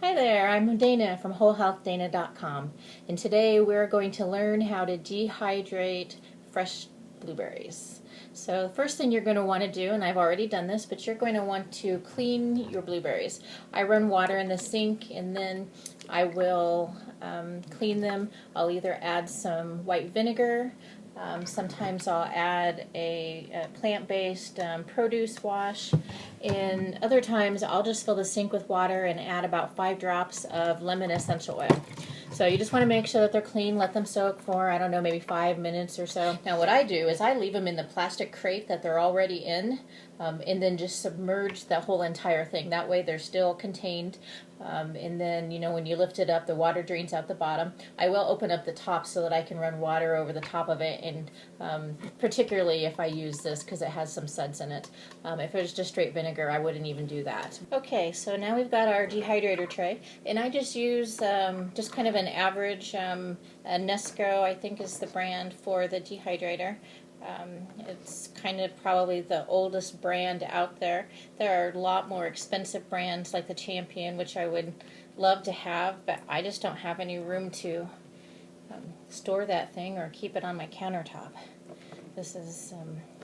Hi there, I'm Dana from WholeHealthDana.com, and today we're going to learn how to dehydrate fresh blueberries. So the first thing you're going to want to do, and I've already done this, but you're going to want to clean your blueberries. I run water in the sink and then I will clean them. I'll either add some white vinegar, sometimes I'll add a plant-based produce wash, and other times I'll just fill the sink with water and add about 5 drops of lemon essential oil. So you just want to make sure that they're clean, let them soak for, I don't know, maybe 5 minutes or so. Now what I do is I leave them in the plastic crate that they're already in, and then just submerge the whole entire thing. That way they're still contained, and then, you know, when you lift it up, the water drains out the bottom. I will open up the top so that I can run water over the top of it, and particularly if I use this because it has some suds in it. If it was just straight vinegar, I wouldn't even do that. Okay, so now we've got our dehydrator tray, and I just use just kind of an average Nesco, I think is the brand for the dehydrator. It's kind of probably the oldest brand out there. There are a lot more expensive brands like the Champion, which I would love to have, but I just don't have any room to store that thing or keep it on my countertop. This is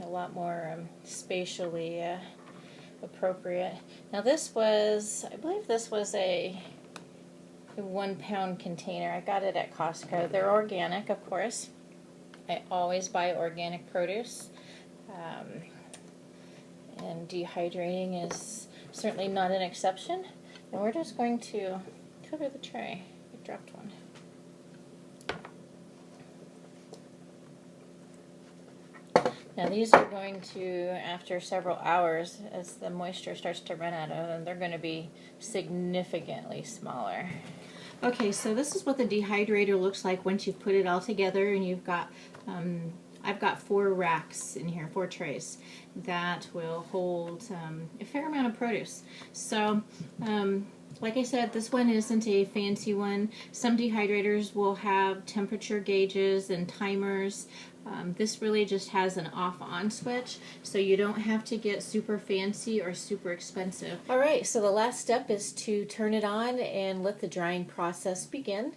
a lot more spatially appropriate. Now this was, I believe this was a 1 pound container. I got it at Costco. They're organic, of course. I always buy organic produce, and dehydrating is certainly not an exception. And we're just going to cover the tray. I dropped one. Now these are going to, after several hours, as the moisture starts to run out of them, they're going to be significantly smaller. Okay, so this is what the dehydrator looks like once you've put it all together, and you've got, I've got 4 racks in here, 4 trays that will hold a fair amount of produce. So, like I said, this one isn't a fancy one. Some dehydrators will have temperature gauges and timers. This really just has an off-on switch, so you don't have to get super fancy or super expensive. Alright, so the last step is to turn it on and let the drying process begin.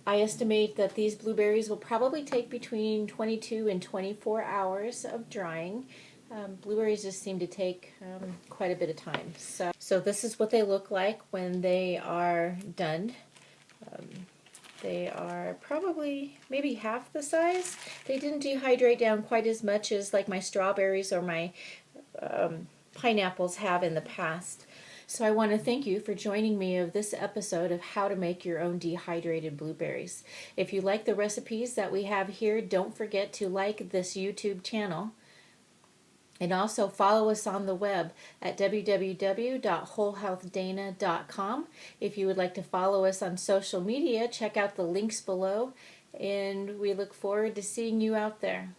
I estimate that these blueberries will probably take between 22 and 24 hours of drying. Blueberries just seem to take quite a bit of time. So this is what they look like when they are done. They are probably maybe half the size. They didn't dehydrate down quite as much as like my strawberries or my pineapples have in the past. So I want to thank you for joining me of this episode of how to make your own dehydrated blueberries. If you like the recipes that we have here, don't forget to like this YouTube channel. And also follow us on the web at www.wholehealthdana.com. If you would like to follow us on social media, check out the links below, and we look forward to seeing you out there.